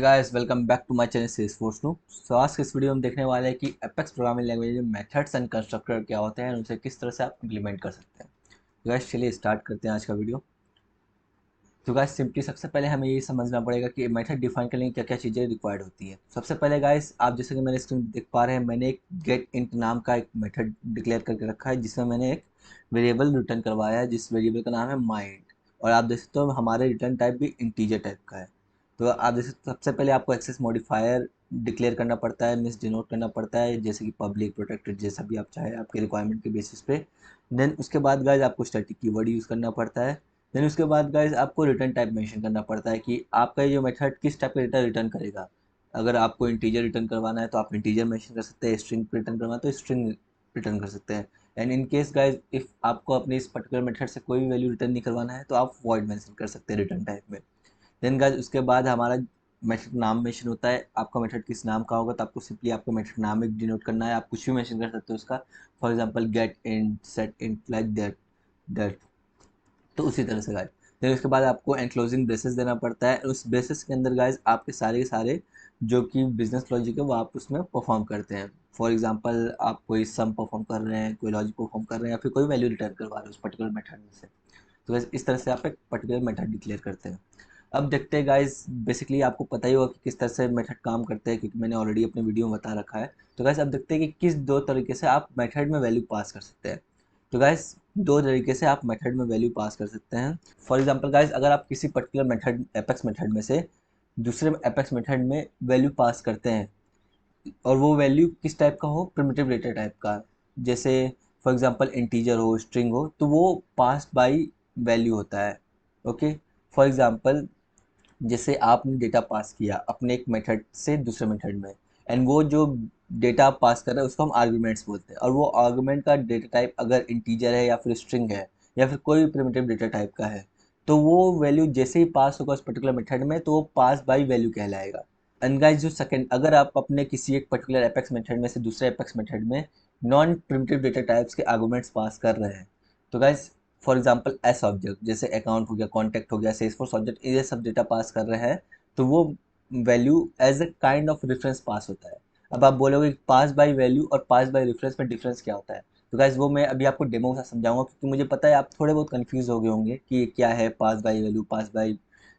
Hey guys, welcome back to my channel Salesforce नू। So आज के इस वीडियो में देखने वाले हैं कि एपेक्स प्रोग्रामिंग लैंग्वेज में मेथड्स एंड कंस्ट्रक्टर क्या होते हैं और उनसे किस तरह से आप इंप्लीमेंट कर सकते हैं। तो गाइस चलिए स्टार्ट करते हैं आज का वीडियो। तो गाइस सिंपली सबसे पहले हमें ये समझना पड़ेगा कि मेथड डिफाइन करने की क्या क्या चीज़ें रिक्वायर्ड होती है। सबसे पहले गाइस आप जैसे कि मेरे स्क्रीन देख पा रहे हैं, मैंने एक गेट इंट नाम का एक मेथड डिक्लेयर करके रखा है जिसमें मैंने एक वेरिएबल रिटर्न करवाया है जिस वेरिएबल का नाम है माइंड। और आप देख सकते हो हमारे रिटर्न टाइप भी इंटीजर टाइप का है। तो आप जैसे सबसे पहले आपको एक्सेस मॉडिफायर डिक्लेयर करना पड़ता है, मीन्स डिनोट करना पड़ता है, जैसे कि पब्लिक प्रोटेक्टेड जैसा भी आप चाहे आपके रिक्वायरमेंट के बेसिस पे। देन उसके बाद गाइस आपको स्टैटिक कीवर्ड यूज़ करना पड़ता है। देन उसके बाद गाइस आपको रिटर्न टाइप मेंशन करना पड़ता है कि आपका ये जो मेथड किस टाइप का डेटा रिटर्न करेगा। अगर आपको इंटीजर रिटर्न करवाना है तो आप इंटीजर मेंशन कर सकते हैं, स्ट्रिंग रिटर्न करवाना है तो स्ट्रिंग रिटर्न कर सकते हैं। And in case guys if आपको अपने इस पर्टिकुलर मेथड से कोई भी वैल्यू रिटर्न नहीं करवाना है तो आप वॉइड मेंशन कर सकते हैं रिटर्न टाइप में। देन गाइस उसके बाद हमारा मेथड नाम मेंशन होता है। आपका मेथड किस नाम का होगा तो आपको सिंपली आपका मेथड नाम एक डिनोट करना है। आप कुछ भी मेंशन कर सकते हो उसका, for example get int, set int, like that. तो उसी तरह से गाइस फिर उसके बाद आपको एनक्लोजिंग ब्रेसेस देना पड़ता है। उस ब्रेसेस के अंदर गाइस आपके सारे के सारे जो कि बिजनेस लॉजिक है वो आप उसमें परफॉर्म करते हैं। फॉर एग्जांपल आप कोई सम परफॉर्म कर रहे हैं, कोई लॉजिक परफॉर्म कर रहे हैं या फिर कोई वैल्यू रिटर्न करवा रहे हैं उस पर्टिकुलर मेथड में से। तो गाइस इस तरह से आप एक पर्टिकुलर मेथड डिक्लेयर करते हैं। अब देखते हैं गाइस, बेसिकली आपको पता ही होगा कि किस तरह से मेथड काम करते हैं क्योंकि मैंने ऑलरेडी अपने वीडियो में बता रखा है। तो गाइस अब देखते हैं कि किस दो तरीके से आप मेथड में वैल्यू पास कर सकते हैं। तो गाइस दो तरीके से आप मेथड में वैल्यू पास कर सकते हैं। फॉर एग्जांपल गाइस अगर आप किसी पर्टिकुलर मेथड एपेक्स मेथड में से दूसरे एपेक्स मेथड में वैल्यू पास करते हैं और वो वैल्यू किस टाइप का हो, प्रिमिटिव डेटा टाइप का, जैसे फॉर एग्जांपल इंटीजर हो, स्ट्रिंग हो, तो वो पास बाय वैल्यू होता है। ओके, फॉर एग्जांपल जैसे आपने डेटा पास किया अपने एक मेथड से दूसरे मेथड में, एंड वो जो डेटा पास कर रहा है उसको हम आर्गुमेंट्स बोलते हैं, और वो आर्गुमेंट का डेटा टाइप अगर इंटीजर है या फिर स्ट्रिंग है या फिर कोई भी प्रिमिटिव डेटा टाइप का है तो वो वैल्यू जैसे ही पास होगा उस पर्टिकुलर मेथड में तो वो पास बाय वैल्यू कहलाएगा। एंड गाइस जो सेकंड, अगर आप अपने किसी एक पर्टिकुलर एपेक्स मेथड में से दूसरे एपेक्स मेथड में नॉन प्रिमिटिव डेटा टाइप्स के आर्गुमेंट्स पास कर रहे हैं तो guys for example S object जैसे अकाउंट हो गया, कॉन्टैक्ट हो गया, सेल्सफोर्स ऑब्जेक्ट, ये सब डेटा पास कर रहे हैं तो वो value as a kind of reference pass होता है। अब आप बोलोगे पास बाय वैल्यू और पास बाय रेफरेंस में डिफरेंस क्या होता है। तो गाइस वो मैं अभी आपको डेमो के साथ समझाऊंगा क्योंकि मुझे पता है आप थोड़े बहुत कंफ्यूज हो गए होंगे कि ये क्या है pass by value, pass by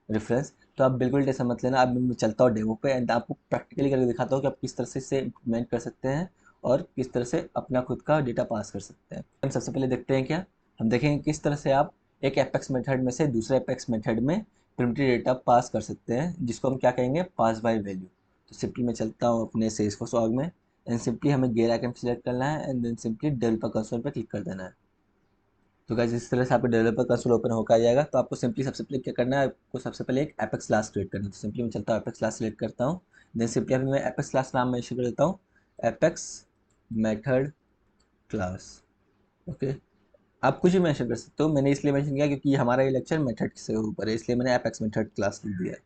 reference. तो आप बिल्कुल टेंशन मत लेना, अब मैं चलता हूँ डेमो पे एंड आपको प्रैक्टिकली करके दिखाता हूँ कि आप किस तरह से इसे इम्प्लीमेंट कर सकते हैं और किस तरह से अपना खुद का डेटा पास कर सकते हैं। हम सबसे पहले देखते हैं क्या, हम देखेंगे किस तरह से आप एक एपेक्स मेथड में से दूसरे एपेक्स मेथड में प्रिमिटिव डेटा पास कर सकते हैं जिसको हम क्या कहेंगे, पास बाय वैल्यू। तो सिंपली मैं चलता हूँ अपने सेल्सफोर्स ऑर्ग में एंड सिंपली हमें गेयर आइकन सेलेक्ट करना है and then simply developer console पर क्लिक कर देना है। तो गाइस इस तरह से आपको डेवलपर कंसोल ओपन होकर आ जाएगा। तो आपको सिंपली सबसे पहले क्या करना है, आपको सबसे पहले एक एपेक्स क्लास क्रिएट करना है। तो सिंपली मैं चलता हूँ एपेक्स क्लास सेलेक्ट करता हूँ, देन सिंपली अभी मैं एपेक्स क्लास नाम मेंशन कर देता हूँ, एपेक्स मेथड क्लास। ओके, आप कुछ भी मेंशन कर सकते हो, मैंने इसलिए मेंशन किया क्योंकि हमारा ये लेक्चर मेथड से ऊपर है इसलिए मैंने एपेक्स मेथड क्लास लिख दिया है।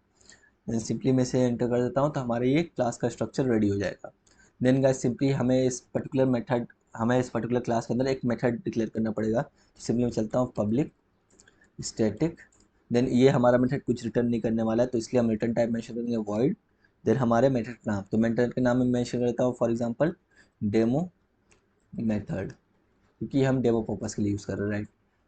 देन सिंपली मैं इसे एंटर कर देता हूँ तो हमारे ये क्लास का स्ट्रक्चर रेडी हो जाएगा। देन गाइस सिंपली हमें इस पर्टिकुलर क्लास के अंदर एक मेथड डिक्लेयर करना पड़ेगा। तो सिंपली मैं चलता हूँ पब्लिक स्टैटिक, देन ये हमारा मेथड कुछ रिटर्न नहीं करने वाला है तो इसलिए हम रिटर्न टाइप मेंशन करेंगे वॉइड। देन हमारे मेथड नाम, तो मेथड के नाम में मेंशन करता हूँ फॉर एग्जांपल डेमो मेथड, क्योंकि हम डेमो पर्पस के लिए यूज़ कर रहे हैं, राइट।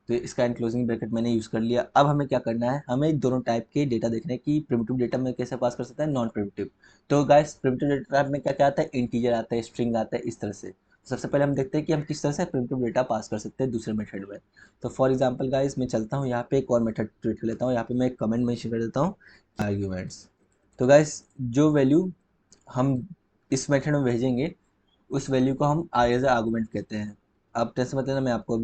तो इसका एनक्लोजिंग ब्रैकेट मैंने यूज़ कर लिया। अब हमें क्या करना है, हमें दोनों टाइप के डेटा देखने की प्रिमिटिव डेटा में कैसे पास कर सकते हैं, नॉन प्रिमिटिव। तो गाइस प्रिमिटिव डेटा में क्या क्या आता है, इंटीजर आता है, स्ट्रिंग आता है, इस तरह से। सबसे पहले हम देखते हैं कि हम किस तरह से प्रिमिटिव डेटा पास कर सकते हैं दूसरे मेथड में। तो फॉर एग्जाम्पल गाइस मैं चलता हूँ यहाँ पे एक और मेथड क्रिएट कर लेता हूँ, यहाँ पे मैं एक कमेंट मेंशन कर देता हूँ आर्ग्यूमेंट्स। तो गाइस जो वैल्यू हम इस मेथड में भेजेंगे उस वैल्यू को हम एज ए आर्गूमेंट कहते हैं। अब टेंशन मत लेना, मैं आपको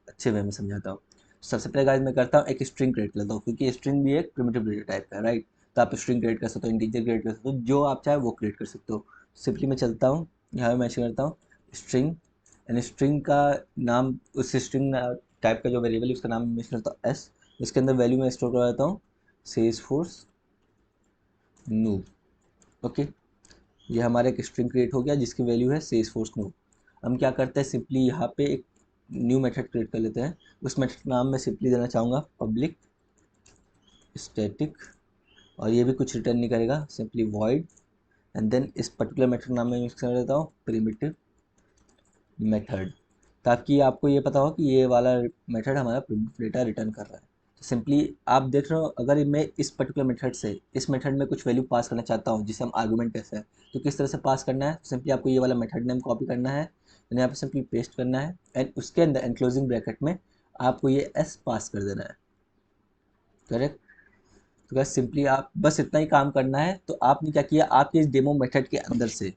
अच्छे वे में समझाता हूँ। सबसे पहले गाइस मैं करता हूँ एक स्ट्रिंग क्रिएट कर लेता हूँ क्योंकि स्ट्रिंग भी एक प्रिमिटिव डेटा टाइप का है, राइट। तो आप स्ट्रिंग क्रिएट कर सकते हो, इंटीजर क्रिएट कर सकते हो, जो आप चाहे वो क्रिएट कर सकते हो। सिंपली मैं चलता हूँ यहाँ पे मैंशन करता हूँ स्ट्रिंग, एंड स्ट्रिंग का नाम उस स्ट्रिंग टाइप का जो वेरिएबल है उसका नाम मैंशन करता हूँ एस। इसके अंदर वैल्यू मैं स्टोर कर देता हूँ सेल्सफोर्स नूब। ओके, ये हमारा एक स्ट्रिंग क्रिएट हो गया जिसकी वैल्यू है सेल्सफोर्स न्यू। हम क्या करते हैं, सिंपली यहाँ पे एक न्यू मेथड क्रिएट कर लेते हैं। उस मेथड का नाम मैं सिंपली देना चाहूँगा पब्लिक स्टैटिक और ये भी कुछ रिटर्न नहीं करेगा, सिंपली वॉइड एंड देन इस पर्टिकुलर मेथड नाम में यूज़ कर देता हूँ प्रिमिटिव मेथड, ताकि आपको ये पता हो कि ये वाला मेथड हमारा प्रिमिटिव डेटा रिटर्न कर रहा है। तो सिंपली आप देख रहे हो, अगर मैं इस पर्टिकुलर मेथड से इस मेथड में कुछ वैल्यू पास करना चाहता हूँ जिसे हम आर्गूमेंट कहते हैं, तो किस तरह से पास करना है, सिंपली आपको ये वाला मेथड नेम कॉपी करना है एंड यहाँ पे सिंपली पेस्ट करना है एंड उसके अंदर एनक्लोजिंग ब्रैकेट में आपको ये एस पास कर देना है। करेक्ट। तो बस सिंपली आप बस इतना ही काम करना है। तो आपने क्या किया, आपके इस डेमो मेथड के अंदर से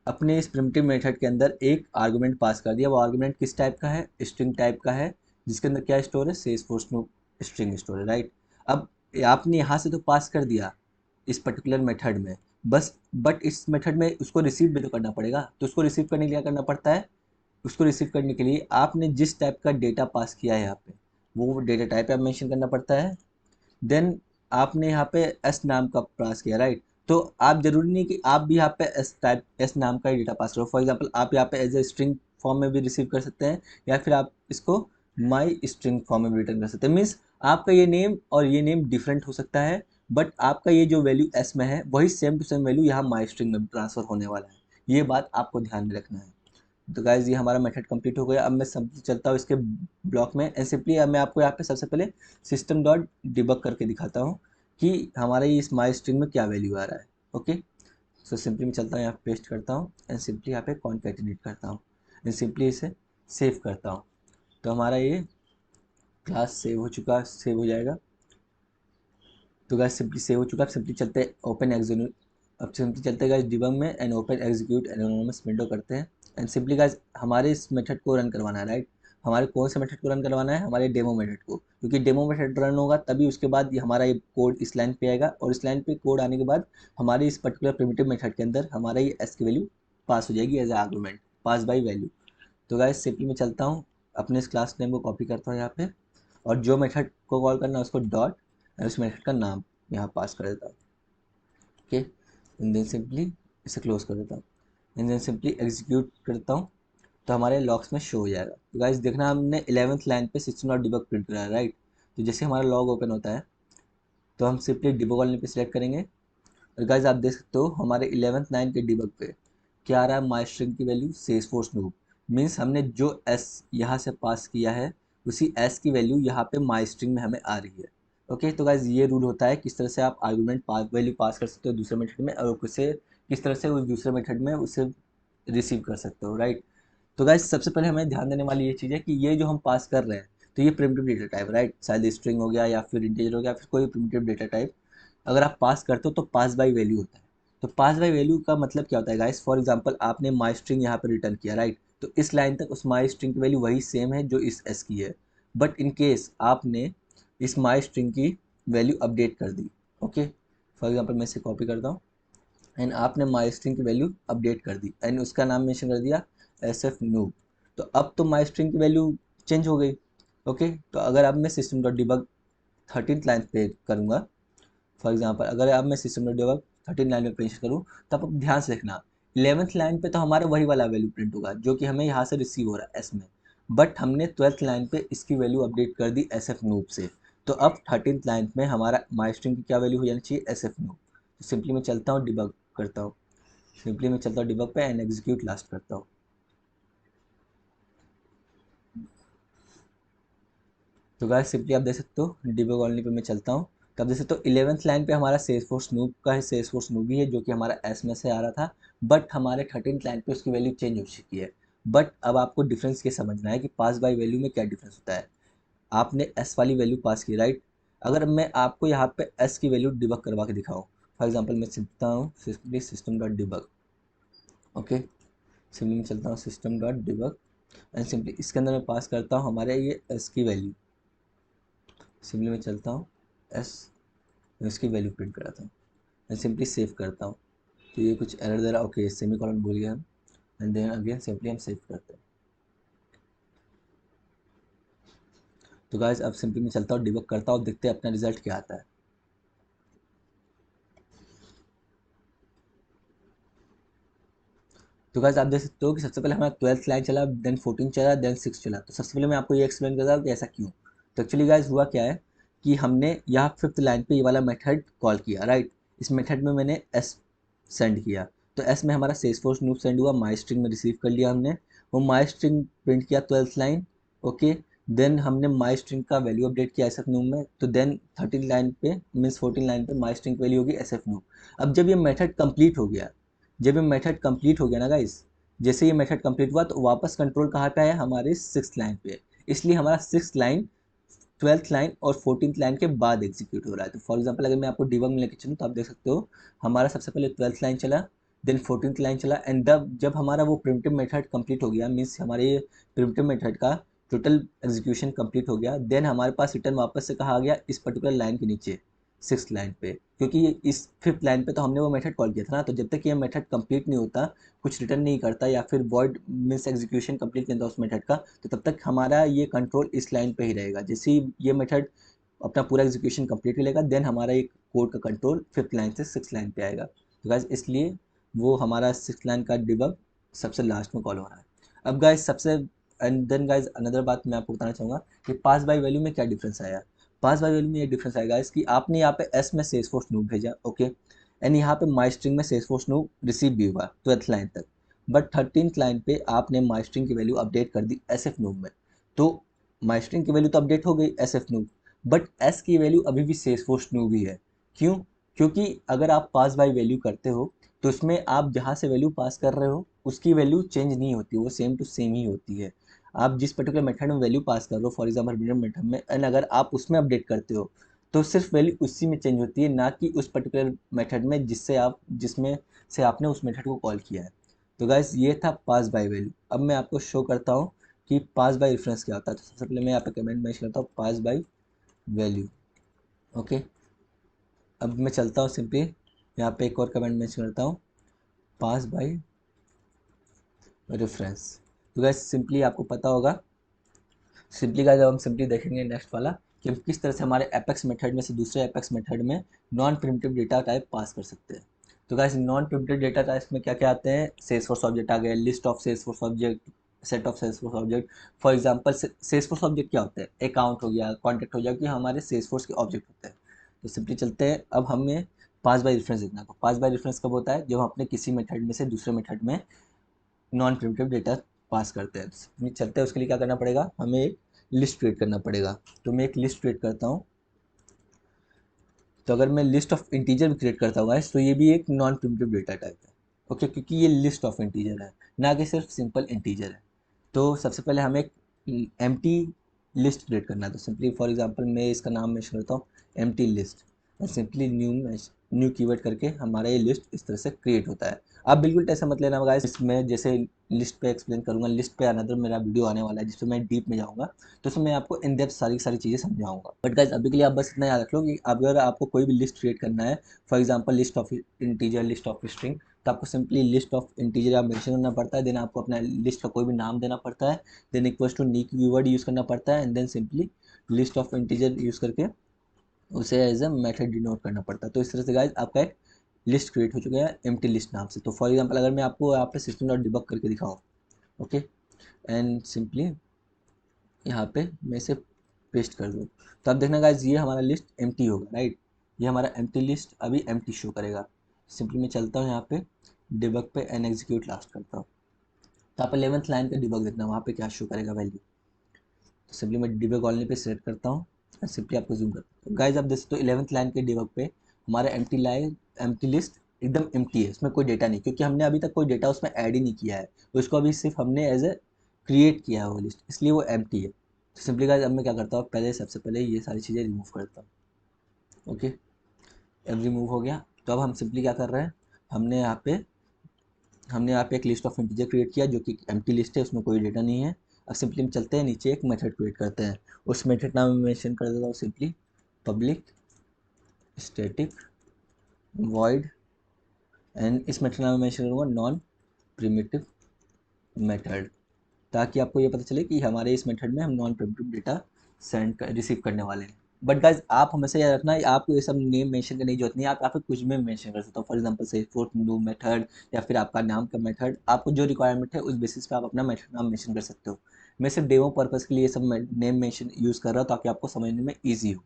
अपने इस प्रिमिटिव मेथड के अंदर एक आर्गुमेंट पास कर दिया। वो आर्गुमेंट किस टाइप का है, स्ट्रिंग टाइप का है, जिसके अंदर क्या स्टोर है, सेल्सफोर्स स्ट्रिंग स्टोर है, राइट। अब आपने यहाँ से तो पास कर दिया इस पर्टिकुलर मेथड में, बस बट इस मेथड में उसको रिसीव भी तो करना पड़ेगा। तो उसको रिसीव करने के लिए क्या करना पड़ता है, उसको रिसीव करने के लिए आपने जिस टाइप का डेटा पास किया है यहाँ पे, वो डेटा टाइप आप मेंशन करना पड़ता है। देन आपने यहाँ पे एस नाम का पास किया, राइट। तो आप जरूरी नहीं कि आप भी यहाँ पे एस नाम का ही डेटा पास करो। फॉर एग्जांपल आप यहाँ पे एज ए स्ट्रिंग फॉर्म में भी रिसीव कर सकते हैं, या फिर आप इसको माई स्ट्रिंग फॉर्म में भी रिटर्न कर सकते हैं। मीन्स आपका ये नेम और ये नेम डिफरेंट हो सकता है, बट आपका ये जो वैल्यू एस में है वही सेम टू सेम वैल्यू यहाँ माई स्ट्रिंग में भी ट्रांसफर होने वाला है। ये बात आपको ध्यान में रखना है। तो गाइज ये हमारा मेथड कंप्लीट हो गया। अब मैं सब चलता हूँ इसके ब्लॉक में एंड सिंपली अब मैं आपको यहाँ पे सबसे पहले सिस्टम डॉट डिबग करके दिखाता हूँ कि हमारा ये इस माई स्ट्रिंग में क्या वैल्यू आ रहा है। ओके, सो सिंपली मैं चलता हूँ, यहाँ पेस्ट करता हूँ एंड सिंपली यहाँ पे कॉन्कैटिनेट करता हूँ एंड सिंपली इसे सेव करता हूँ। तो हमारा ये क्लास सेव हो चुका, सेव हो जाएगा। तो गाइस सिंपली सेव हो चुका है। सिंपली चलते हैं ओपन एग्जीक्यूट, अब सिंपली चलते हैं गाइस डिबग में and open execute anonymous window करते हैं एंड सिंपली गाइस हमारे इस मेथड को रन करवाना है, राइट। हमारे कौन से मेथड को रन करवाना है, हमारे डेमो मेथड को, क्योंकि डेमो मेथड रन होगा तभी उसके बाद ये हमारा ये कोड इस लाइन पे आएगा और इस लाइन पे कोड आने के बाद हमारे इस पर्टिकुलर प्रिमिटिव मेथड के अंदर हमारा ये एस की वैल्यू पास हो जाएगी as a argument, pass by value. तो गाइस सिंपली मैं चलता हूँ, अपने इस क्लास नेम को कॉपी करता हूँ यहाँ पे, और जो मेथड को कॉल करना है उसको डॉट और उस मेथड का नाम यहाँ पास कर देता हूँ। ओके, एंड देन सिंपली इसे क्लोज कर देता हूँ एंड देन सिंपली एग्जीक्यूट करता हूँ। तो हमारे लॉग्स में शो हो जाएगा। तो गाइस देखना, हमने 11th लाइन पे सिस्टम डॉट डिबग प्रिंट करा है, राइट। तो जैसे हमारा लॉग ओपन होता है तो हम सिंपली डिबग वाले पे सिलेक्ट करेंगे और गाइस आप देख सकते हो हमारे 11th लाइन के डिबग पे क्या आ रहा है, माई स्ट्रिंग की वैल्यू सेल्सफोर्स नूब। मीन्स हमने जो एस यहाँ से पास किया है उसी एस की वैल्यू यहाँ पे माई स्ट्रिंग में हमें आ रही है। ओके, तो गाइज ये रूल होता है किस तरह से आप आर्गूमेंट वैल्यू पास कर सकते हो दूसरे मेथड में, और उसे किस तरह से उस दूसरे मेथड में उसे रिसीव कर सकते हो, राइट। तो गाइज सबसे पहले हमें ध्यान देने वाली ये चीज़ है कि ये जो हम पास कर रहे हैं तो ये प्रिमिटिव डेटा टाइप, राइट, शायद स्ट्रिंग हो गया या फिर इंटीजर हो गया, फिर कोई प्रिमिटिव डेटा टाइप अगर आप पास करते हो तो पास बाई वैल्यू होता है। तो पास बाई वैल्यू का मतलब क्या होता है गाइस, फॉर एग्जांपल आपने माई स्ट्रिंग यहाँ पर रिटर्न किया, राइट। तो इस लाइन तक उस माई स्ट्रिंग की वैल्यू वही सेम है जो इस एस की है, बट इन केस आपने इस माई स्ट्रिंग की वैल्यू अपडेट कर दी। ओके, फॉर एग्जांपल मैं इसे कॉपी करता हूँ एंड आपने माई स्ट्रिंग की वैल्यू अपडेट कर दी एंड उसका नाम मेंशन कर दिया एस एफ नूब। तो अब तो माई स्ट्रिंग की वैल्यू चेंज हो गई। ओके, तो अगर अब मैं system dot debug 13th line पे करूँगा, फॉर एग्जाम्पल अगर अब मैं सिस्टम डॉट डिबग 13 लाइन में पेश करूँ, तब आप ध्यान से देखना 11th लाइन पे तो हमारा वही वाला वैल्यू प्रिंट होगा जो कि हमें यहाँ से रिसीव हो रहा है एस में, बट हमने 12th लाइन पे इसकी वैल्यू अपडेट कर दी एस एफ नूब से। तो अब 13th लाइन में हमारा माई स्ट्रिंग की क्या वैल्यू हो जानी चाहिए, एस एफ नूब। तो सिंपली मैं चलता हूँ डिबग करता हूँ, सिंपली मैं चलता हूँ डिबग पे एंड एग्जीक्यूट लास्ट करता हूँ। तो गाइस सिंपली आप देख सकते हो डिबग ओनली पे मैं चलता हूँ, तो आप देख सकते हो 11th लाइन पे हमारा सेल्सफोर्स नूब का है, सेल्सफोर्स नूब ही है जो कि हमारा एस में से आ रहा था, बट हमारे 13th लाइन पे उसकी वैल्यू चेंज हो चुकी है। बट अब आपको डिफरेंस ये समझना है कि पास बाय वैल्यू में क्या डिफरेंस होता है। आपने एस वाली वैल्यू पास की, राइट। अगर मैं आपको यहाँ पे एस की वैल्यू डिबग करवा के दिखाऊँ, फॉर एग्जाम्पल मैं चलता हूँ simply system dot debug. Okay, simply मैं चलता हूँ system dot debug and simply इसके अंदर मैं पास करता हूँ हमारे ये एस की वैल्यू। सिंपली मैं चलता हूँ एस, मैं इसकी वैल्यू प्रिंट कराता हूँ मैं सिंपली सेव करता हूँ। तो ये कुछ एरर दे रहा, ओके सेमी कॉलन भूल गया हम, एंड देन अगेन सिंपली हम सेव करते हैं। तो गाइस अब सिंपली मैं चलता हूँ डिबग करता हूँ, देखते हैं अपना रिजल्ट क्या आता है। तो गाइस आप देख सकते हो कि सबसे पहले हमारा 12th लाइन चला, देन 14 चला, देन 6 चला। तो सबसे पहले मैं आपको ये एक्सप्लेन करता हूँ कि ऐसा क्यों। तो एक्चुअली गाइस हुआ क्या है कि हमने यहाँ फिफ्थ लाइन पे ये वाला मेथड कॉल किया, राइट। इस मेथड में मैंने एस सेंड किया, तो एस में हमारा सेल्सफोर्स नूब सेंड हुआ, माई स्ट्रिंग में रिसीव कर लिया हमने, वो माई स्ट्रिंग प्रिंट किया 12th लाइन, ओके। देन हमने माई स्ट्रिंग का वैल्यू अपडेट किया एस एफ नूब में, तो देन 13 लाइन पे मीन्स 14 लाइन पे माई स्ट्रिंग वैल्यू होगी एस एफ नूब। अब जब ये मेथड कंप्लीट हो गया, जब ये मेथड कंप्लीट हो गया ना गाइस, जैसे ये मेथड कंप्लीट हुआ तो वापस कंट्रोल कहाँ पे आया, हमारे 6th लाइन पे। इसलिए हमारा 6th लाइन 12th लाइन और 14th लाइन के बाद एग्जीक्यूट हो रहा है। तो फॉर एग्जांपल अगर मैं आपको डिबग में लेके चलूँ तो आप देख सकते हो हमारा सबसे पहले 12th लाइन चला, देन 14th लाइन चला, एंड जब हमारा वो प्रिमिटिव मेथड कंप्लीट हो गया, मीन्स हमारे ये प्रिमिटिव मेथड का टोटल एग्जीक्यूशन कंप्लीट हो गया, देन हमारे पास रिटर्न वापस से कहा गया इस पर्टिकुलर लाइन के नीचे 6th लाइन पे, क्योंकि ये इस 5th लाइन पे तो हमने वो मेथड कॉल किया था ना। तो जब तक ये मेथड कंप्लीट नहीं होता, कुछ रिटर्न नहीं करता या फिर वॉइड मीन्स एग्जीक्यूशन कंप्लीट नहीं होता उस मेथड का, तो तब तक हमारा ये कंट्रोल इस लाइन पे ही रहेगा। जैसे ही ये मेथड अपना पूरा एग्जीक्यूशन कंप्लीट कर लेगा, देन हमारा एक कोड का कंट्रोल 5th लाइन से 6th लाइन पे आएगा। तो गाइस इसलिए वो हमारा 6th लाइन का डिबग सबसे लास्ट में कॉल हो रहा है। अब गाइस सबसे एंड देन गाइस अनदर बात मैं आपको बताना चाहूँगा कि पास बाय वैल्यू में क्या डिफरेंस आया। पास बाय वैल्यू में ये डिफरेंस आएगा गाइस कि आपने यहाँ पे एस में सेल्सफोर्स नूब भेजा, ओके, एंड यहाँ पे माई स्ट्रिंग में सेल्सफोर्स नूब रिसीव भी हुआ 12th लाइन तक, बट 13th लाइन पे आपने माई स्ट्रिंग की वैल्यू अपडेट कर दी एस एफ नूब में। तो माई स्ट्रिंग की वैल्यू तो अपडेट हो गई S F noob, but S की वैल्यू अभी भी सेल्सफोर्स नूब ही है। क्यों? क्योंकि अगर आप पास बाय वैल्यू करते हो तो उसमें आप जहाँ से वैल्यू पास कर रहे हो उसकी वैल्यू चेंज नहीं होती, वो सेम टू सेम ही होती है। आप जिस पर्टिकुलर मेथड में वैल्यू पास कर रहे हो, फॉर एग्जाम्पल मिनिमम मेथड में, एंड अगर आप उसमें अपडेट करते हो तो सिर्फ वैल्यू उसी में चेंज होती है, ना कि उस पर्टिकुलर मेथड में जिसमें से आपने उस मेथड को कॉल किया है। तो गाइस ये था पास बाय वैल्यू। अब मैं आपको शो करता हूँ कि पास बाय रेफरेंस क्या होता है। तो सबसे पहले मैं यहाँ पे कमेंट मेंशन करता हूँ पास बाय वैल्यू, ओके। अब मैं चलता हूँ सिंपली यहाँ पे एक और कमेंट मेंशन करता हूँ पास बाय रेफरेंस। तो गाइस सिंपली आपको पता होगा, सिंपली गाइस अब हम सिंपली देखेंगे नेक्स्ट वाला कि हम किस तरह से हमारे एपेक्स मेथड में से दूसरे एपेक्स मेथड में नॉन प्रिमिटिव डेटा टाइप पास कर सकते हैं। तो guys non primitive data type में क्या क्या आते हैं, सेल्सफोर्स ऑब्जेक्ट आ गए, list of Salesforce object, set of Salesforce object. For example Salesforce object क्या होते हैं, अकाउंट हो गया, कॉन्टैक्ट हो गया, कि हमारे सेल्सफोर्स के ऑब्जेक्ट होते हैं। तो सिंपली चलते हैं, अब हमें पास बाय रेफरेंस देखना। तो पास बाय रेफरेंस कब होता है, जब हम अपने किसी मेथड में से दूसरे मेथड में नॉन प्रिमिटिव डेटा पास करते हैं। तो चलते हैं, उसके लिए क्या करना पड़ेगा, हमें एक लिस्ट क्रिएट करना पड़ेगा। तो मैं एक लिस्ट क्रिएट करता हूँ। तो अगर मैं लिस्ट ऑफ इंटीजर भी क्रिएट करता हूँ गाइस, तो ये भी एक नॉन प्रिमिटिव डेटा टाइप है, ओके, क्योंकि ये लिस्ट ऑफ इंटीजर है, ना कि सिर्फ सिंपल इंटीजर है। तो सबसे पहले हमें एक एम्प्टी लिस्ट क्रिएट करना है। तो सिंपली फॉर एग्जांपल मैं इसका नाम मेंशन करता हूँ एम्प्टी लिस्ट, और सिंपली न्यू कीवर्ड करके हमारा ये लिस्ट इस तरह से क्रिएट होता है। आप बिल्कुल ऐसा मत लेना गाइस, इसमें जैसे लिस्ट पे एक्सप्लेन करूंगा, लिस्ट पे अनदर मेरा वीडियो आने वाला है जिसमें मैं डीप में जाऊंगा, तो उसमें मैं आपको इन डेप्थ सारी सारी चीज़ें समझाऊंगा। बट गाइस अभी के लिए आप बस इतना याद रख लो कि अगर आपको कोई भी लिस्ट क्रिएट करना है, for example list of integer, list of string, तो आपको सिंपली लिस्ट ऑफ इंटीजर आप मेंशन करना पड़ता है, देन आपको अपना लिस्ट का कोई भी नाम देना पड़ता है, then equals to new keyword use करना पड़ता है, and then simply list of integer use करके उसे एज अ मेथड डिनोट करना पड़ता है। तो इस तरह से गाइज आपका एक लिस्ट क्रिएट हो चुका है एम्प्टी लिस्ट नाम से। तो फॉर एग्जांपल अगर मैं आपको यहाँ पे सिस्टम डॉट डिबग करके दिखाऊँ, ओके, एंड सिंपली यहाँ पे मैं इसे पेस्ट कर दूँ, तो आप देखना गाइज ये हमारा लिस्ट एम्प्टी होगा, राइट। ये हमारा एम्प्टी लिस्ट अभी एम्प्टी शो करेगा। सिंपली मैं चलता हूँ यहाँ पे डिबग पे एंड एग्जीक्यूट लास्ट करता हूँ, तो आप 11th लाइन का डिबग देखना वहाँ पे क्या शो करेगा वैल्यू। तो सिंपली मैं डिबग कॉलोनी पे सेलेक्ट करता हूँ और सिंपली आपको जूम करता हूँ। गाइज आप देख सकते हो 11th लाइन के डिबग पे हमारा एम्प्टी लिस्ट एकदम एम्प्टी है, उसमें कोई डेटा नहीं, क्योंकि हमने अभी तक कोई डेटा उसमें ऐड ही नहीं किया है, उसको अभी सिर्फ हमने एज ए क्रिएट किया है वो लिस्ट, इसलिए वो एम्प्टी है। तो सिंपली गाइज अब मैं क्या करता हूँ, पहले सबसे पहले ये सारी चीज़ें रिमूव करता हूँ, ओके। अब रिमूव हो गया, तो अब हम सिंपली क्या कर रहे हैं, हमने यहाँ पे एक लिस्ट ऑफ इंटीजर क्रिएट किया जो कि एम्प्टी लिस्ट है, उसमें कोई डेटा नहीं है। अब सिंपली हम चलते हैं नीचे एक मेथड क्रिएट करते हैं, उस मेथड नाम में मेंशन कर देता हूँ simply public static void, and इस मेथड नाम में मेंशन करूँगा नॉन प्रिमिटिव मेथड, ताकि आपको ये पता चले कि हमारे इस मेथड में हम नॉन प्रिमिटिव डेटा रिसीव करने वाले हैं। बट गाइज आप हमेशा याद रखना, आपको ये सब नेम मेंशन करने की जरूरत नहीं है, आप यहाँ पे कुछ भी मेंशन कर सकते हो, फॉर एग्जांपल से फोर्थ न्यू मेथड या फिर आपका नाम का मेथड, आपको जो रिक्वायरमेंट है उस बेसिस पे आप अपना मेथड नाम मेंशन कर सकते हो। मैं सिर्फ डेमो पर्पज़ के लिए सब नेम मेंशन यूज़ कर रहा हूँ ताकि आपको समझने में ईजी हो।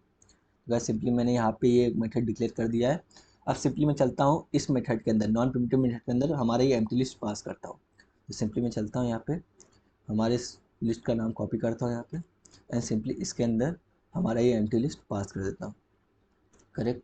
अगर सिंपली मैंने यहाँ पे ये मेथड डिक्लेयर कर दिया है। अब सिंपली मैं चलता हूँ इस मेथड के अंदर, नॉन प्रिमिटिव मेथड के अंदर हमारा ये एम्प्टी लिस्ट पास करता हूँ। तो सिंपली मैं चलता हूँ यहाँ पे, हमारे इस लिस्ट का नाम कॉपी करता हूँ यहाँ पे, एंड सिंपली इसके अंदर हमारा ये एम्प्टी लिस्ट पास कर देता हूँ। करेक्ट।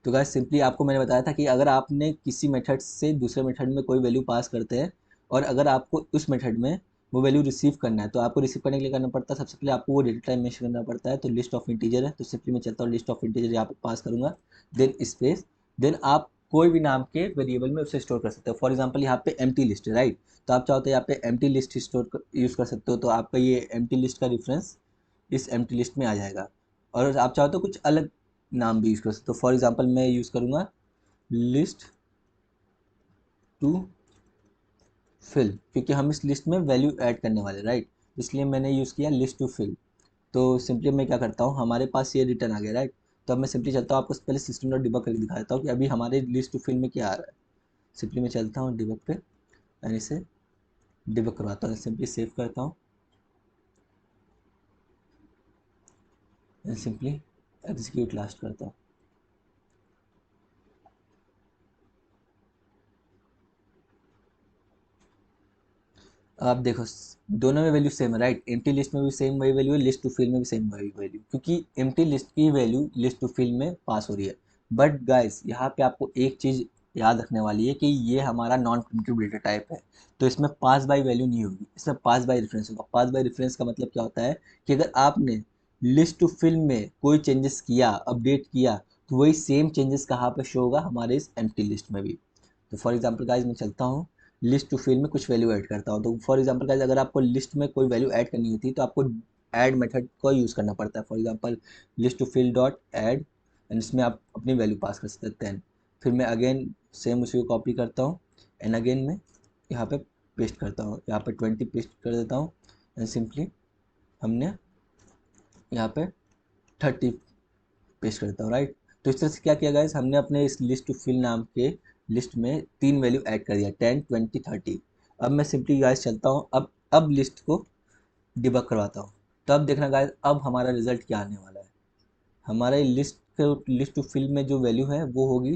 तो गाइस सिंपली आपको मैंने बताया था कि अगर आपने किसी मेथड से दूसरे मेथड में कोई वैल्यू पास करते हैं और अगर आपको उस मेथड में वो वैल्यू रिसीव करना है, तो आपको रिसीव करने के लिए करना पड़ता है सबसे पहले आपको वो डेटा टाइप मेंशन करना पड़ता है। तो लिस्ट ऑफ इंटीजर है, तो सिंपली मैं चलता हूँ लिस्ट ऑफ इंटीजर यहाँ पे पास करूँगा, देन स्पेस, देन आप कोई भी नाम के वेरिएबल में उसे स्टोर कर सकते हो। फॉर एग्जाम्पल यहाँ पे एम्प्टी लिस्ट है, राइट, तो आप चाहो तो यहाँ पे एम्प्टी लिस्ट स्टोर यूज़ कर सकते हो। तो आपका ये एम्प्टी लिस्ट का रेफरेंस इस एम्प्टी लिस्ट में आ जाएगा। और आप चाहो तो कुछ अलग नाम भी यूज़ कर सकते हो। फॉर एग्जाम्पल मैं यूज़ करूँगा लिस्ट टू फिल, क्योंकि हम इस लिस्ट में वैल्यू ऐड करने वाले, राइट, इसलिए मैंने यूज़ किया लिस्ट टू फिल। तो सिंपली मैं क्या करता हूँ, हमारे पास ये रिटर्न आ गया, राइट। तो अब मैं सिंपली चलता हूँ, आपको पहले सिस्टम डॉट डिबग करके दिखा देता हूँ कि अभी हमारे लिस्ट टू फिल में क्या आ रहा है। सिंपली मैं चलता हूँ डिबग पे एंड इसे डिबग करवाता हूँ, सिंपली सेव करता हूँ एंड सिंपली एग्जीक्यूट लास्ट करता हूँ। आप देखो दोनों में वैल्यू सेम है, राइट, एम्प्टी लिस्ट में भी सेम वही वैल्यू है, लिस्ट टू फिल में भी सेम वही वैल्यू, क्योंकि एम्प्टी लिस्ट की वैल्यू लिस्ट टू फिल में पास हो रही है। बट गाइस यहाँ पे आपको एक चीज़ याद रखने वाली है कि ये हमारा नॉन प्रिमिटिव डेटा टाइप है, तो इसमें पास बाय वैल्यू नहीं होगी, इसमें पास बाय रेफरेंस होगा। पास बाय रेफरेंस का मतलब क्या होता है कि अगर आपने लिस्ट टू फिल में कोई चेंजेस किया, अपडेट किया, तो वही सेम चेंजेस कहाँ पे शो होगा, हमारे इस एम्प्टी लिस्ट में भी। तो फॉर एग्जाम्पल गाइज मैं चलता हूँ लिस्ट टू फील्ड में कुछ वैल्यू ऐड करता हूँ। तो फॉर एग्जांपल गाइस अगर आपको लिस्ट में कोई वैल्यू ऐड करनी होती है तो आपको ऐड मेथड को यूज़ करना पड़ता है। For example list to field dot add, and इसमें आप अपनी वैल्यू पास कर सकते हैं। फिर मैं अगेन सेम उसी को कॉपी करता हूँ एंड अगेन मैं यहाँ पे पेस्ट करता हूँ, यहाँ पे 20 पेस्ट कर देता हूँ एंड सिंपली हमने यहाँ पे 30 पेस्ट करता हूँ, राइट। तो इस तरह से क्या किया गाइस, हमने अपने इस लिस्ट टू फिल नाम के लिस्ट में 3 वैल्यू ऐड कर दिया, 10, 20, 30। अब मैं सिंपली गाइस चलता हूँ, अब लिस्ट को डिबग करवाता हूँ। तो अब देखना गाइस अब हमारा रिजल्ट क्या आने वाला है। हमारे लिस्ट टू फिल में जो वैल्यू है वो होगी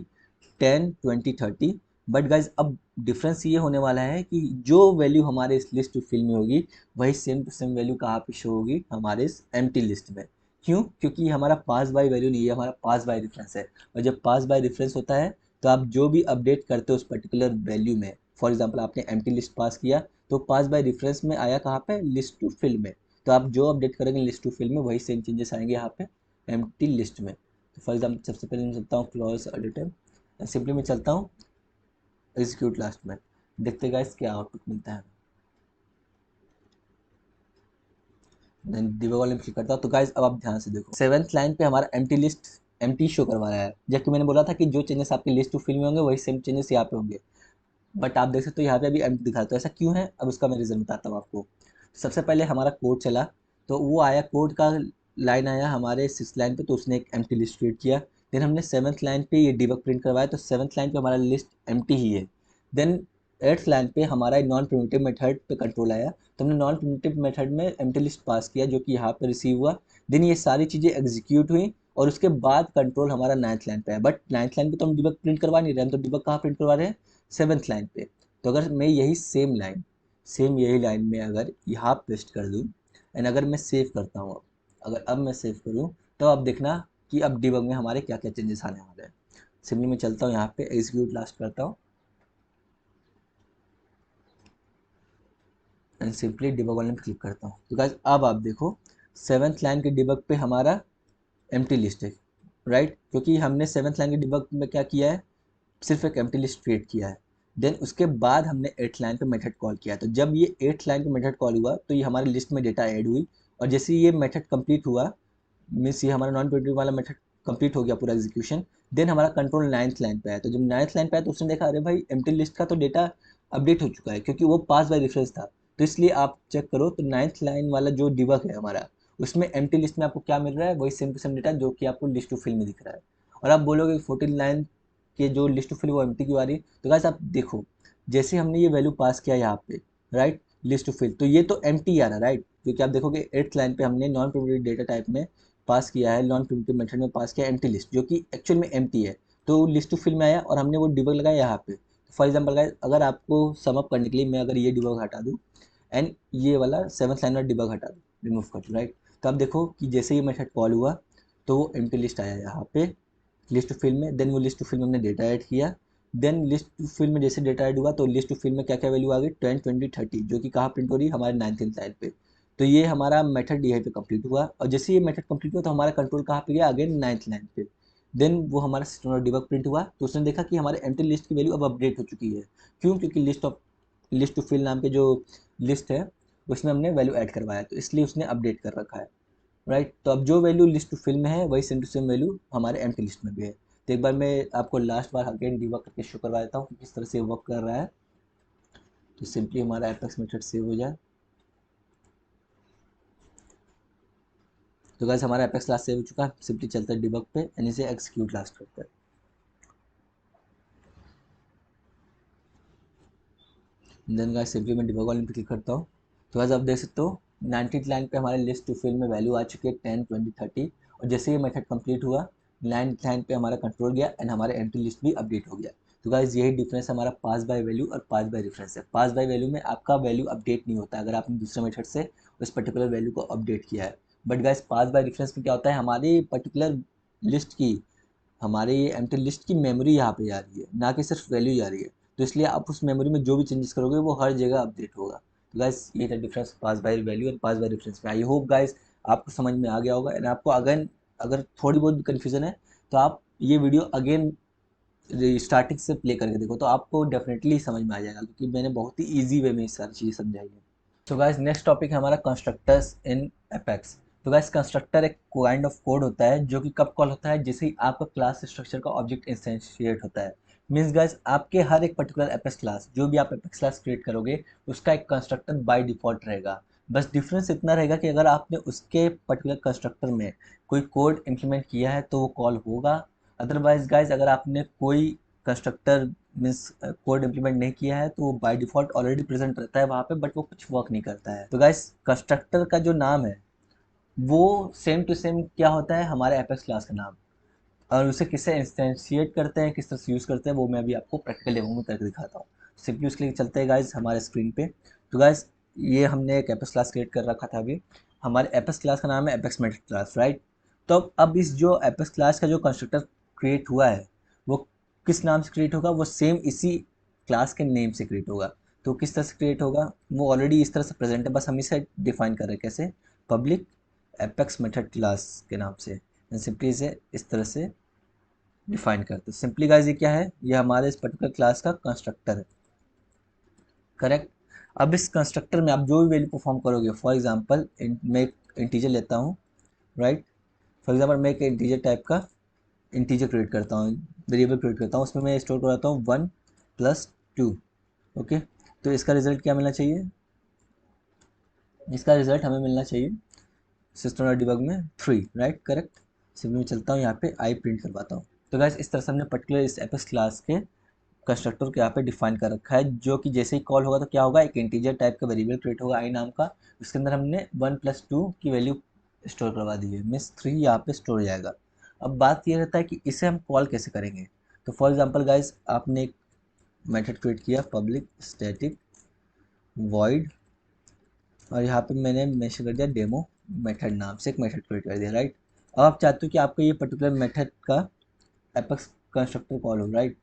10, 20, 30। बट गाइज अब डिफरेंस ये होने वाला है कि जो वैल्यू हमारे इस लिस्ट टू फिल में होगी वही सेम टू सेम वैल्यू कहाँ पे शो होगी, हमारे इस एम्प्टी लिस्ट में। क्यों? क्योंकि हमारा पास बाय वैल्यू नहीं है, हमारा पास बाय रेफरेंस है। और जब पास बाय रेफरेंस होता है तो आप जो भी अपडेट करते हो उस पर्टिकुलर वैल्यू में, फॉर एग्जाम्पल आपने एम्प्टी लिस्ट पास किया तो पास बाय रेफरेंस में आया कहाँ पे, लिस्ट टू फिल में। तो आप जो अपडेट करेंगे लिस्ट टू फिल में वही सेम चेंजेस आएंगे यहाँ पे एम्प्टी लिस्ट में। तो फॉर एग्जाम्पल सबसे पहले मैं चलता हूँ क्लॉज एडिटर, सिंपली मैं चलता हूँ एग्जीक्यूट लास्ट में, देखते गाइस क्या आउटपुट मिलता है। देन डिबग वाले में क्लिक करता हूँ। तो गाइस अब आप ध्यान से देखो, 7th लाइन पे हमारा एम्प्टी लिस्ट एम्प्टी शो करवा रहा है, जबकि मैंने बोला था कि जो चेंजेस आपके लिस्ट टू फिल में होंगे वही सेम चेंजेस यहाँ पे होंगे। बट आप देख सकते हो यहाँ पे अभी एम्प्टी दिखा रहा है, तो ऐसा क्यों है, अब उसका मैं रीज़न बताता हूँ आपको। सबसे पहले हमारा कोड चला, तो वो आया कोड का लाइन आया हमारे 6th लाइन पे, तो उसने एक एम्प्टी लिस्ट क्रिएट किया। देन हमने 7th लाइन पे ये डिबग प्रिंट करवाया, तो 7th लाइन पे हमारा लिस्ट एम्प्टी ही है। देन 8th लाइन पे हमारा नॉन प्रिमिटिव मेथड पे कंट्रोल आया, तो हमने नॉन प्रिमिटिव मेथड में एम्प्टी लिस्ट पास किया जो कि यहाँ पे रिसीव हुआ। देन ये सारी चीज़ें एग्जीक्यूट हुई और उसके बाद कंट्रोल हमारा 9th लाइन पे है। बट 9th लाइन पे तो हम डिबग प्रिंट करवा नहीं रहे, हम तो डिबग कहाँ प्रिंट करवा रहे हैं, 7th लाइन पे। तो अगर मैं यही सेम यही लाइन में अगर यहाँ पेस्ट कर दूँ एंड अगर मैं सेव करता हूँ, अगर अब मैं सेव करूँ तो अब देखना कि अब डिबग में हमारे क्या क्या चेंजेस आने वाले हैं। सिंपली मैं चलता हूँ यहाँ पे एग्जीक्यूट लास्ट करता हूँ एंड सिंपली डिबग वाले में क्लिक करता हूँ। तो गाइस अब आप देखो 7th लाइन के डिबग पे हमारा एम्प्टी लिस्ट है, राइट, क्योंकि हमने 7th लाइन के डिबग में क्या किया है, सिर्फ एक एम्प्टी लिस्ट क्रिएट किया है। देन उसके बाद हमने 8th लाइन पे मेथड कॉल किया, तो जब ये 8th लाइन पे मेथड कॉल हुआ तो ये हमारी लिस्ट में डेटा ऐड हुई, और जैसे ये मेथड कंप्लीट हुआ, मीन्स ये हमारा नॉन प्रिमिटिव वाला मेथड कंप्लीट हो गया पूरा एग्जीक्यूशन। देन हमारा कंट्रोल 9th लाइन पे आया, तो जब 9th लाइन पे आया तो उसने देखा अरे भाई एम्प्टी लिस्ट का तो डेटा अपडेट हो चुका है, क्योंकि वो पास बाय रेफरेंस था। तो इसलिए आप चेक करो तो 9th लाइन वाला जो डिबग है हमारा, उसमें एम्प्टी लिस्ट में आपको क्या मिल रहा है, वही सेम टू सेम डेटा जो कि आपको लिस्ट टू फिल में दिख रहा है। और आप बोलोगे 14 लाइन के जो लिस्ट टू फिल वो एम्प्टी क्यों आ रही है, तो गाइस आप देखो जैसे हमने ये वैल्यू पास किया यहाँ पे, राइट, लिस्ट टू फिल, तो ये तो एम्प्टी आ रहा है, राइट, क्योंकि आप देखोगे 8th लाइन पे हमने नॉन प्रिमिटिव डेटा टाइप में पास किया है, नॉन प्रिमिटिव मेथड में पास किया एम्प्टी लिस्ट, जो कि एक्चुअल में एम्प्टी है। तो लिस्ट टू फिल में आया और हमने वो डिबग लगाया यहाँ पे। फॉर एग्जाम्पल गाइस, अगर आपको सम अप करने के लिए मैं अगर ये डिबग हटा दूँ एंड ये वाला 7th लाइन वाला डिबग हटा दूँ, रिमूव कर दूँ, राइट, तो आप देखो कि जैसे ही मेथड कॉल हुआ तो वो एम्प्टी लिस्ट आया यहाँ पे लिस्ट टू फिल में। देन वो लिस्ट टू फिल में हमने डेटा ऐड किया। देन लिस्ट टू फिल में जैसे डेटा ऐड हुआ तो लिस्ट टू फिल में क्या क्या वैल्यू आ गई, 10, 20, 30, जो कि कहाँ प्रिंट हो रही है, हमारे 9th लाइन पे। तो ये हमारा मेथड यहीं पे कंप्लीट हुआ, और जैसे ये मेथड कंप्लीट हुआ तो हमारा कंट्रोल कहाँ पे गया, अगेन 9th लाइन पे। देन वो हमारा सिस्टम और डिबग प्रिंट हुआ तो उसने देखा कि हमारे एम्प्टी लिस्ट की वैल्यू अब अपडेट हो चुकी है। क्यों? क्योंकि लिस्ट टू फिल नाम के जो लिस्ट है उसमें हमने वैल्यू ऐड करवाया, तो इसलिए उसने अपडेट कर रखा है, राइट। तो अब जो वैल्यू लिस्ट टू फिल में है वही सेम टू सेम वैल्यू हमारे एम्प्टी लिस्ट में भी है। तो एक बार मैं आपको लास्ट बार अगेन डिबग करके शो करवा देता हूँ कि किस तरह से वर्क कर रहा है। तो सिंपली हमारा एपेक्स मेथड सेव हो जाए। तो गाइस हमारा एपेक्स क्लास सेव हो चुका है, सिंपली चलता है डिबग पे एंड इसे एक्सिक्यूट लास्ट करता है। देन गाइस सिंपली मैं डिबग वाले पे क्लिक करता हूँ। तो गाइस आप देख सकते हो 19th लाइन पे हमारे लिस्ट टू फिल में वैल्यू आ चुकी है 10, 20, 30, और जैसे ये मेथड कंप्लीट हुआ 9th लाइन पे हमारा कंट्रोल गया एंड हमारे एम्प्टी लिस्ट भी अपडेट हो गया। तो गाइस यही डिफरेंस हमारा पास बाय वैल्यू और पास बाय रेफरेंस है। पास बाय वैल्यू में आपका वैल्यू अपडेट नहीं होता अगर आपने दूसरे मेथड से उस पर्टिकुलर वैल्यू को अपडेट किया है। But guys pass by reference में क्या होता है, हमारी पर्टिकुलर लिस्ट की, हमारे ये एम्प्टी लिस्ट की मेमोरी यहाँ पे जा रही है, ना कि सिर्फ वैल्यू जा रही है। तो इसलिए आप उस मेमोरी में जो भी चेंजेस करोगे वो हर जगह अपडेट होगा। तो गाइस ये था difference pass by value and pass by reference में। आई होप गाइस आपको समझ में आ गया होगा, एंड आपको अगेन अगर थोड़ी बहुत भी कन्फ्यूजन है तो आप ये वीडियो अगेन स्टार्टिंग से प्ले करके देखो, तो आपको डेफिनेटली समझ में आ जाएगा, क्योंकि मैंने बहुत ही ईजी वे में ये सारी चीज़ें समझाई है। तो गाइस नेक्स्ट टॉपिक है हमारा कंस्ट्रक्टर्स इन एपेक्स। तो गाइस कंस्ट्रक्टर एक काइंड ऑफ कोड होता है जो कि कब कॉल होता है, जैसे ही आपका क्लास स्ट्रक्चर का ऑब्जेक्ट इंस्टेंशिएट होता है। मीन्स गाइस आपके हर एक पर्टिकुलर एपेक्स क्लास, जो भी आप एपेक्स क्लास क्रिएट करोगे उसका एक कंस्ट्रक्टर बाय डिफॉल्ट रहेगा। बस डिफरेंस इतना रहेगा कि अगर आपने उसके पर्टिकुलर कंस्ट्रक्टर में कोई कोड इम्प्लीमेंट किया है तो वो कॉल होगा। अदरवाइज गाइज अगर आपने कोई कंस्ट्रक्टर मीन्स कोड इम्प्लीमेंट नहीं किया है तो वो बाय डिफ़ॉल्ट ऑलरेडी प्रेजेंट रहता है वहाँ पे, बट वो कुछ वर्क नहीं करता है। तो गाइज कंस्ट्रक्टर का जो नाम है वो सेम टू सेम क्या होता है, हमारे एपेक्स क्लास का नाम। और उसे किससे इंस्टेंशिएट करते हैं, किस तरह से यूज़ करते हैं, वो मैं अभी आपको प्रैक्टिकल डेमो में करके दिखाता हूँ। सिंपली उसके लिए चलते हैं गाइज हमारे स्क्रीन पे। तो गाइज ये हमने एक एपेक्स क्लास क्रिएट कर रखा था अभी। हमारे एपेक्स क्लास का नाम है एपेक्स मेथड क्लास, राइट। तो अब इस जो एपेक्स क्लास का जो कंस्ट्रक्टर क्रिएट हुआ है वो किस नाम से क्रिएट होगा, वो सेम इसी क्लास के नेम से क्रिएट होगा। तो किस तरह से क्रिएट होगा, वो ऑलरेडी इस तरह से प्रेजेंट है, बस हम इसे डिफाइन कर रहे हैं कैसे, पब्लिक एपेक्स मेथड क्लास के नाम से। सिंपली इसे इस तरह से डिफाइन करते हैं। सिंपली गाइस ये क्या है, ये हमारे इस पर्टिकुलर क्लास का कंस्ट्रक्टर है, करेक्ट। अब इस कंस्ट्रक्टर में आप जो भी वैल्यू परफॉर्म करोगे, फॉर एग्जांपल मैं एक इंटीजर लेता हूँ, राइट। फॉर एग्जांपल मैं एक इंटीजर टाइप का इंटीजर क्रिएट करता हूँ, वेरिएबल क्रिएट करता हूँ, उसमें मैं स्टोर कराता हूँ 1+2, ओके। तो इसका रिजल्ट क्या मिलना चाहिए, इसका रिजल्ट हमें मिलना चाहिए सिस्टम डॉट डिबग में 3, राइट, करेक्ट। सिंपली मैं चलता हूँ यहाँ पे आई प्रिंट करवाता हूँ। तो गाइस इस तरह से हमने पर्टिकुलर इस एपेक्स क्लास के कंस्ट्रक्टर को यहाँ पे डिफाइन कर रखा है, जो कि जैसे ही कॉल होगा तो क्या होगा, एक इंटीजर टाइप का वेरिएबल क्रिएट होगा आई नाम का। उसके अंदर हमने 1+2 की वैल्यू स्टोर करवा दी है, मीन्स 3 यहाँ पे स्टोर हो जाएगा। अब बात ये रहता है कि इसे हम कॉल कैसे करेंगे। तो फॉर एग्जाम्पल गाइज आपने एक मेथड क्रिएट किया पब्लिक स्टैटिक वॉइड, और यहाँ पे मैंने मेंशन कर दिया डेमो मेथड नाम से एक मेथड क्रिएट कर दिया, राइट। अब आप चाहते हो कि आपका ये पर्टिकुलर मेथड का एपेक्स कंस्ट्रक्टर कॉल हो, राइट।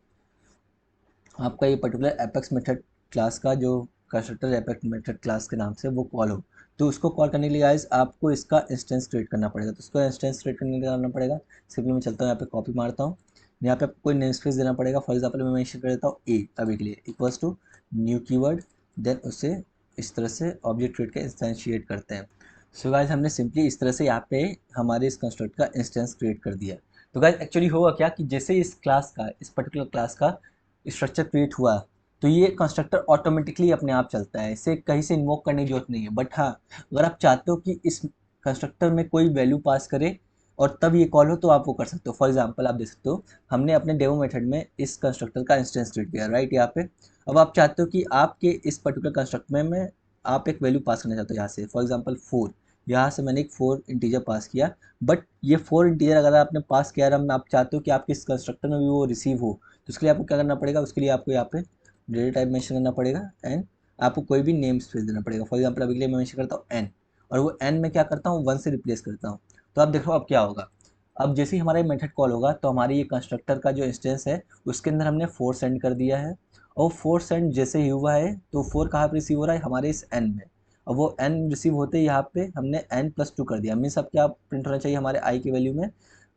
आपका ये पर्टिकुलर एपेक्स मेथड क्लास का जो कंस्ट्रक्टर एपेक्स मेथड क्लास के नाम से वो कॉल हो, तो उसको कॉल करने के लिए गाइस आपको इसका इंस्टेंस क्रिएट करना पड़ेगा। तो उसको इंस्टेंस क्रिएट करने के लिए करना पड़ेगा, सिंपली मैं चलता हूँ यहाँ पे कॉपी मारता हूँ, यहाँ पे आपको कोई नेम स्पेस देना पड़ेगा। फॉर एग्जाम्पल मैं मेंशन कर देता हूँ ए अभी के लिए equals to new keyword, then उसे इस तरह से ऑब्जेक्ट क्रिएट के इंस्टेंशिएट करते हैं। सो गाइस हमने सिंपली इस तरह से यहाँ पे हमारे इस कंस्ट्रक्ट का इंस्टेंस क्रिएट कर दिया। तो गाइस एक्चुअली होगा क्या कि जैसे इस क्लास का, इस पर्टिकुलर क्लास का स्ट्रक्चर क्रिएट हुआ तो ये कंस्ट्रक्टर ऑटोमेटिकली अपने आप चलता है, इसे कहीं से इन्वोक करने की जरूरत नहीं है। बट हाँ, अगर आप चाहते हो कि इस कंस्ट्रक्टर में कोई वैल्यू पास करे और तब ये कॉल हो तो आप वो कर सकते हो। फॉर एग्जांपल आप देख सकते हो हमने अपने डेमो मेथड में इस कंस्ट्रक्टर का इंस्टेंस क्रिएट किया, राइट, यहाँ पे। अब आप चाहते हो कि आपके इस पर्टिकुलर कंस्ट्रक्ट में आप एक वैल्यू पास करना चाहते हो यहाँ से, फॉर एग्जाम्पल 4, यहाँ से मैंने एक 4 इंटीजर पास किया, बट ये 4 इंटीजर अगर आपने पास किया और आप चाहते हो कि आपके इस कंस्ट्रक्टर में भी वो रिसीव हो, तो उसके लिए आपको क्या करना पड़ेगा, उसके लिए आपको यहाँ पे डेटा टाइप मेंशन करना पड़ेगा एंड आपको कोई भी नेम स्पेस देना पड़ेगा। फॉर एग्जाम्पल अभी के लिए मैं मेंशन करता हूँ एन, और वो एन में क्या करता हूँ 1 से रिप्लेस करता हूँ। तो आप देखो अब क्या होगा, अब जैसे ही हमारा ये मेथड कॉल होगा तो हमारी ये कंस्ट्रक्टर का जो इंस्टेंस है उसके अंदर हमने 4 सेंड कर दिया है, और 4 सेंड जैसे ही हुआ है तो 4 कहाँ पर रिसीव हो रहा है, हमारे इस एन में। और वो एन रिसीव होते ही यहाँ पे हमने n+2 कर दिया, मीन्स अब क्या प्रिंट होना चाहिए हमारे आई की वैल्यू में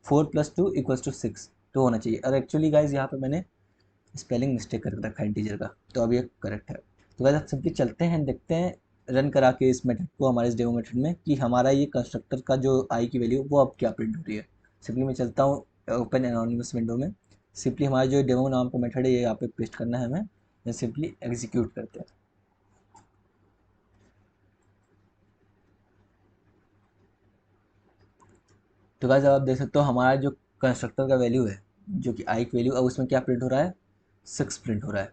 4+2 = 6 तो होना चाहिए। और एक्चुअली गाइज यहाँ पे मैंने स्पेलिंग मिस्टेक कर रखा है इंटीजर का, तो अब ये करेक्ट है। तो गाइज आप सिंपली चलते हैं, देखते हैं रन करा के इस मेथड को, हमारे इस डेमो मेथड में, कि हमारा ये कंस्ट्रक्टर का जो आई की वैल्यू वो अब क्या प्रिंट हो रही है। सिंपली मैं चलता हूँ ओपन एनोनिमस विंडो में, सिंपली हमारा जो डेमो नाम का मेथड है ये यहाँ पे पेस्ट करना है हमें, सिंपली एग्जीक्यूट करते हैं। तो गाइस आप देख सकते हो हमारा जो कंस्ट्रक्टर का वैल्यू है, जो कि आई की वैल्यू, अब उसमें क्या प्रिंट हो रहा है, 6 प्रिंट हो रहा है,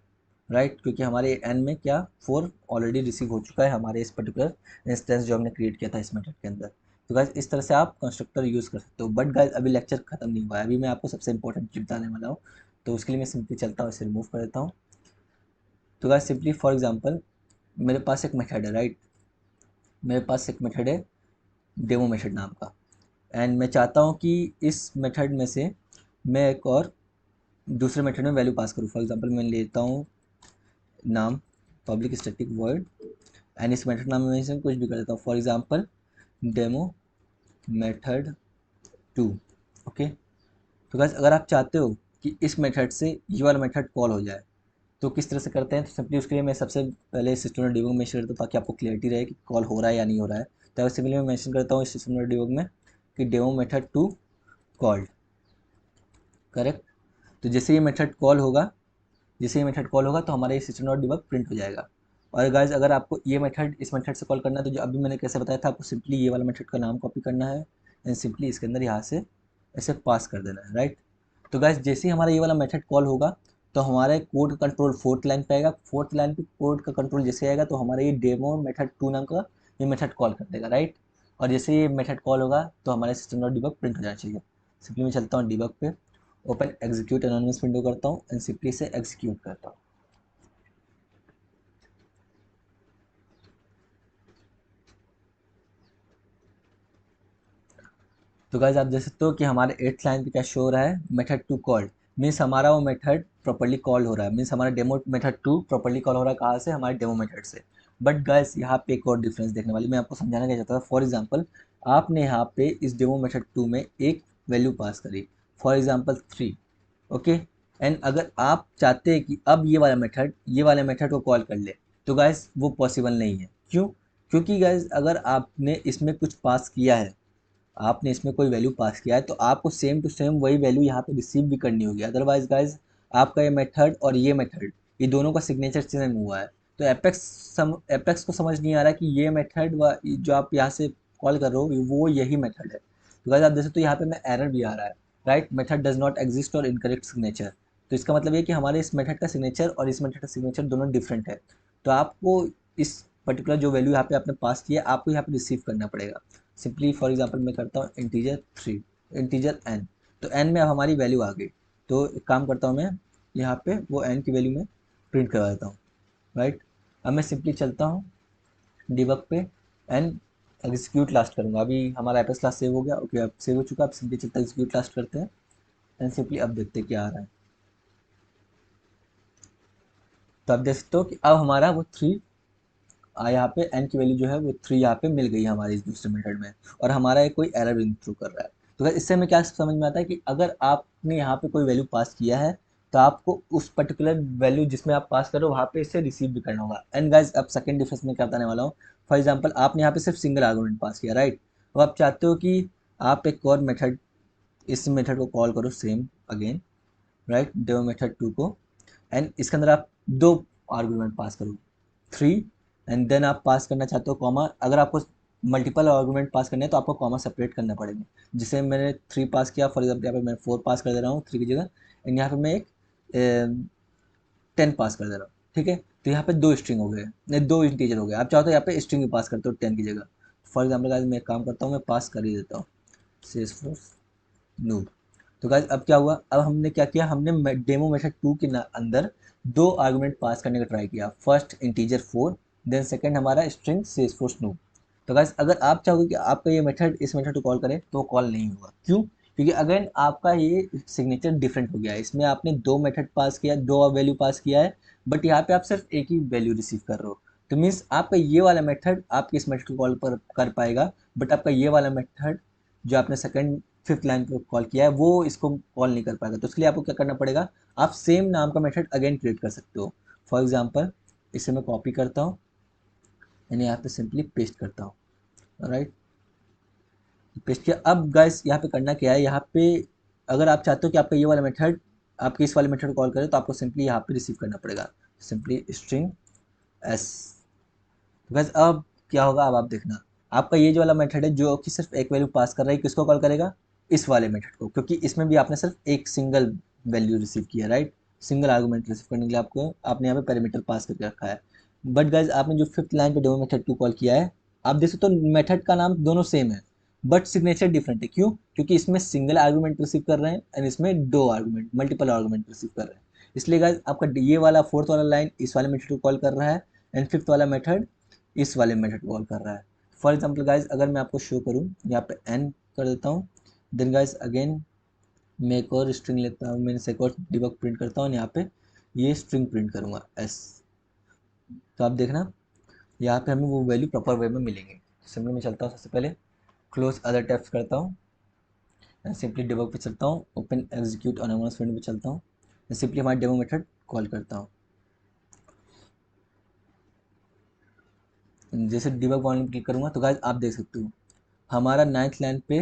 राइट, क्योंकि हमारे एन में क्या 4 ऑलरेडी रिसीव हो चुका है हमारे इस पर्टिकुलर इंस्टेंस जो हमने क्रिएट किया था इस मेथड के अंदर। तो गाइस इस तरह से आप कंस्ट्रक्टर यूज़ कर सकते हो। बट गाइस अभी लेक्चर खत्म नहीं हुआ है, अभी मैं आपको सबसे इंपॉर्टेंट चीज बताने वाला हूँ। तो उसके लिए मैं सिंपली चलता हूँ, इसे रिमूव कर देता हूँ। तो गाइस सिंपली फॉर एग्जाम्पल मेरे पास एक मेथड है, राइट, मेरे पास एक मेथड है डेमो मेथड नाम का, एंड मैं चाहता हूँ कि इस मेथड में से मैं एक और दूसरे मेथड में वैल्यू पास करूँ। फॉर एग्जांपल मैं लेता हूँ नाम पब्लिक स्टैटिक वर्ड, एंड इस मेथड नाम में से कुछ भी कर देता हूँ, for example demo method 2। Okay, तो गाइस अगर आप चाहते हो कि इस मेथड से ये वाला मेथड कॉल हो जाए तो किस तरह से करते हैं, तो सिंपली उसके लिए मैं सबसे पहले सिस्टम डिबग मेंशन करता हूँ ताकि आपको क्लियरिटी रहे कि कॉल हो रहा है या नहीं हो रहा है। तो सिंपली मैं मेंशन करता हूँ इस सिस्टम डिबग में कि डेमो मेथड 2 कॉल्ड, करेक्ट। तो जैसे ये मेथड कॉल होगा, जैसे ये मेथड कॉल होगा तो हमारा ये सिस्टम डॉट डिबग प्रिंट हो जाएगा। और गाइज अगर आपको ये मेथड इस मेथड से कॉल करना है तो जो अभी मैंने कैसे बताया था, आपको सिंपली ये वाला मेथड का नाम कॉपी करना है एंड सिंपली इसके अंदर यहाँ से ऐसे पास कर देना है, राइट। तो गाइज जैसे ही हमारा ये वाला मेथड कॉल होगा तो हमारे कोड का कंट्रोल 4th लाइन पे आएगा, 4th लाइन पे कोड का कंट्रोल जैसे आएगा तो हमारा ये डेमो मेथड 2 नाम का ये मेथड कॉल कर देगा, राइट। और जैसे ये मेथड कॉल होगा तो हमारे सिस्टम डॉट डिबग प्रिंट हो जाना चाहिए। सिंपली मैं चलता हूँ डिबग पे, ओपन एग्जीक्यूट एनोनिमस विंडो करता हूँ एंड सिंपली से एग्जीक्यूट करता हूँ। तो गाइज आप देख सकते हो कि हमारे 8th लाइन पे क्या शो हो रहा है, मेथड 2 कॉल्ड, मीन्स हमारा वो मेथड प्रॉपर्ली कॉल हो रहा है, मीन्स हमारा डेमो मेथड 2 प्रॉपर्ली कॉल हो रहा है कहाँ से, हमारे डेमो मेथड से। बट गाइज यहाँ पे एक और डिफरेंस देखने वाली मैं आपको समझाना क्या चाहता था। फॉर एग्जाम्पल आपने यहाँ पे इस डेमो मेथड 2 में एक वैल्यू पास करी, फॉर एग्जाम्पल 3, ओके। एंड अगर आप चाहते हैं कि अब ये वाले मेथड को कॉल कर ले, तो गाइज वो पॉसिबल नहीं है। क्यों? क्योंकि गाइज अगर आपने इसमें कुछ पास किया है, आपने इसमें कोई वैल्यू पास किया है तो आपको सेम टू सेम वही वैल्यू यहाँ पे रिसीव भी करनी होगी, अदरवाइज गाइज आपका ये मेथड और ये मेथड ये दोनों का सिग्नेचर सेम हुआ है। तो एपेक्स को समझ नहीं आ रहा कि ये मेथड व जो आप यहाँ से कॉल कर रहे हो वो यही मेथड है। तो गाइज आप देख सकते हो यहाँ पे मैं एरर भी आ रहा है, right, method does not exist और इनकरेक्ट सिग्नेचर। तो इसका मतलब ये कि हमारे इस मेथड का सिग्नेचर और इस मेथड का सिग्नेचर दोनों डिफरेंट है। तो आपको इस पर्टिकुलर जो वैल्यू यहाँ पे आपने पास किया आपको यहाँ पे रिसीव करना पड़ेगा। सिंपली फॉर एग्जांपल मैं करता हूँ इंटीजर 3, इंटीजर n, तो n में अब हमारी वैल्यू आ गई। तो एक काम करता हूँ मैं यहाँ पे वो n की वैल्यू में प्रिंट करवा देता हूँ, राइट। अब मैं सिंपली चलता हूँ डिबग पे एंड एग्जीक्यूट लास्ट करूँगा। अभी हमारा एपस क्लास सेव हो गया, ओके अब सेव हो चुका। अब सिंपली चलता एग्जीक्यूट लास्ट करते हैं एंड सिंपली अब देखते हैं क्या आ रहा है। तो आप देख सकते हो कि अब हमारा वो 3 यहाँ पे n की वैल्यू जो है वो 3 यहाँ पे मिल गई है हमारे इस दूसरे मेथड में, और हमारा ये कोई एरर भी थ्रू कर रहा है। तो गाइस इससे हमें क्या समझ में आता है कि अगर आपने यहाँ पे कोई वैल्यू पास किया है तो आपको उस पर्टिकुलर वैल्यू जिसमें आप पास करो वहाँ पे इसे रिसीव भी करना होगा। एंड गाइस अब सेकंड डिफरेंस में क्या बताने वाला हूँ। फॉर एग्जाम्पल आपने यहाँ पे सिर्फ सिंगल आर्गूमेंट पास किया, राइट। अब आप चाहते हो कि आप एक और मेथड, इस मेथड को कॉल करो same again, right, demo method 2 को, एंड इसके अंदर आप दो आर्गूमेंट पास करो, 3, एंड देन आप पास करना चाहते हो कॉमा। अगर आपको मल्टीपल आर्गूमेंट पास करने हैं तो आपको कॉमा सेपरेट करना पड़ेगा। जिसे मैंने 3 पास किया, फॉर एग्जाम्पल यहाँ पे मैं 4 पास कर दे रहा हूँ 3 की जगह, एंड यहाँ पे मैं एक 10 पास कर दे रहा हूँ, ठीक है। तो यहाँ पे दो स्ट्रिंग हो गए, नहीं दो इंटीजर हो गए। आप चाहो तो यहाँ पे स्ट्रिंग भी पास करते हो 10 की जगह। फॉर एग्जाम्पल गाइज मैं एक काम करता हूँ, मैं पास कर ही देता हूँ सेल्सफोर्स नूब। तो गाइज अब क्या हुआ, अब हमने क्या किया, हमने डेमो मेथड 2 के अंदर दो आर्गुमेंट पास करने का ट्राई किया। फर्स्ट इंटीजर 4, देन सेकंड हमारा स्ट्रिंग सेल्सफोर्स नूब। तो गाइज अगर आप चाहोगे कि आपका ये मेथड इस मेथड को कॉल करे तो कॉल नहीं होगा। क्यों? क्योंकि अगर आपका ये सिग्नेचर डिफरेंट हो गया है, इसमें आपने दो मेथड पास किया, दो वैल्यू पास किया है, बट यहाँ पे आप सिर्फ एक ही वैल्यू रिसीव कर रहे हो। तो मीन्स आपका ये वाला मेथड आपके इस मेथड को कॉल कर पाएगा, बट आपका ये वाला मेथड जो आपने सेकंड फिफ्थ लाइन पे कॉल किया है वो इसको कॉल नहीं कर पाएगा। तो इसके लिए आपको क्या करना पड़ेगा, आप सेम नाम का मेथड अगेन क्रिएट कर सकते हो। फॉर एग्जाम्पल इसे मैं कॉपी करता हूँ यानी यहाँ पे सिंपली पेस्ट करता हूँ। राइट, पेस्ट किया। अब गाइस यहाँ पे करना क्या है, यहाँ पे अगर आप चाहते हो कि आपका ये वाला मेथड आपके इस वाले मेथड कॉल करे तो आपको सिंपली यहाँ पे रिसीव करना पड़ेगा सिंपली स्ट्रिंग एस। गाइस अब क्या होगा, अब आप देखना, आपका ये जो वाला मेथड है जो कि सिर्फ एक वैल्यू पास कर रहा है, किसको कॉल करेगा, इस वाले मेथड को, क्योंकि इसमें भी आपने सिर्फ एक सिंगल वैल्यू रिसीव किया। राइट, सिंगल आर्गुमेंट रिसीव करने के लिए आपको आपने यहाँ पे पैरामीटर पास करके रखा है। बट गाइज आपने जो फिफ्थ लाइन पे डेमो मेथड 2 कॉल किया है, आप देख सकते हो मेथड का नाम दोनों सेम है बट सिग्नेचर डिफरेंट है। क्यों? क्योंकि इसमें सिंगल आर्गुमेंट रिसीव कर रहे हैं एंड इसमें दो आर्गुमेंट मल्टीपल आर्गुमेंट रिसीव कर रहे हैं। इसलिए गाइज आपका ये वाला फोर्थ वाला लाइन इस वाले मेथड को कॉल कर रहा है एंड फिफ्थ वाला मेथड इस वाले मेथड को कॉल कर रहा है। फॉर एग्जाम्पल गाइज अगर मैं आपको शो करूँ, यहाँ पे एन कर देता हूँ, देन गाइज अगेन मैं एक और स्ट्रिंग लेता हूँ, मैं एक और डिबग प्रिंट करता हूँ, यहाँ पे ये स्ट्रिंग प्रिंट करूँगा एस। तो आप देखना यहाँ पे हमें वो वैल्यू प्रॉपर वे में मिलेंगे। सिंपली मैं चलता हूँ, सबसे पहले क्लोज अदर टैब्स करता हूँ, सिंपली डिबग पे चलता हूँ, ओपन एग्जीक्यूट ऑनोमस विंडो पे चलता हूँ, सिंपली हमारा डेमो मेथड कॉल करता हूँ। जैसे डिबग वाले क्लिक करूँगा तो गाइस आप देख सकते हो हमारा नाइन्थ लाइन पे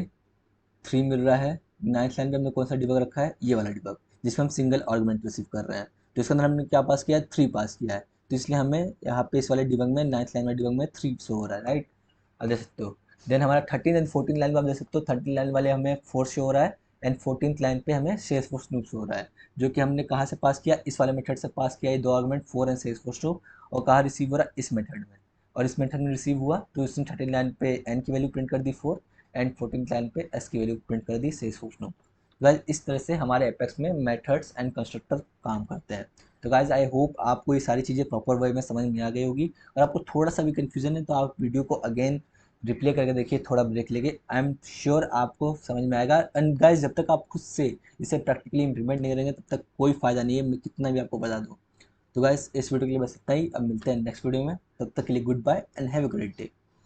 3 मिल रहा है। नाइन्थ लाइन पे हमने कौन सा डिबग रखा है, ये वाला डिबग जिसमें हम सिंगल आर्गुमेंट रिसीव कर रहे हैं। तो इसके अंदर हमने क्या पास किया है, 3 पास किया है। तो इसलिए हमें यहाँ पे इस वाले डिबग में नाइन्थ लाइन वाले डिबग में 3 शो हो रहा है। राइट, आप देख सकते हो। देन हमारा 13 एंड 14 लाइन पे आप देख सकते हो 13 लाइन वाले हमें 4 शो हो रहा है एंड 14th लाइन पे हमें सेल्सफोर्स नूब शो हो रहा है, जो कि हमने कहाँ से पास किया, इस वाले मेथड से पास किया, ये दो आर्गुमेंट 4 एंड सेल्सफोर्स नूब, और कहाँ रिसीव हो रहा है, इस मेथड में। और इस मेथड में रिसीव हुआ तो इसने 13 लाइन पे एन की वैल्यू प्रिंट कर दी 4 एंड 14th लाइन पे एस की वैल्यू प्रिंट कर दी सेल्सफोर्स नूब। गाइज इस तरह से हमारे एपेक्स में मेथड्स एंड कंस्ट्रक्टर काम करते हैं। तो गाइज आई होप आपको ये सारी चीज़ें प्रॉपर वे में समझ में आ गई होगी। और आपको थोड़ा सा भी कन्फ्यूजन है तो आप वीडियो को अगेन रिप्ले करके देखिए, थोड़ा ब्रेक लेके, आई एम श्योर आपको समझ में आएगा। एंड गाइज जब तक आप खुद से इसे प्रैक्टिकली इंप्लीमेंट नहीं करेंगे तब तक कोई फ़ायदा नहीं है, मैं कितना भी आपको बता दूँ। तो गाइज इस वीडियो के लिए बस इतना ही, अब मिलते हैं नेक्स्ट वीडियो में, तब तक के लिए good bye and have a great day.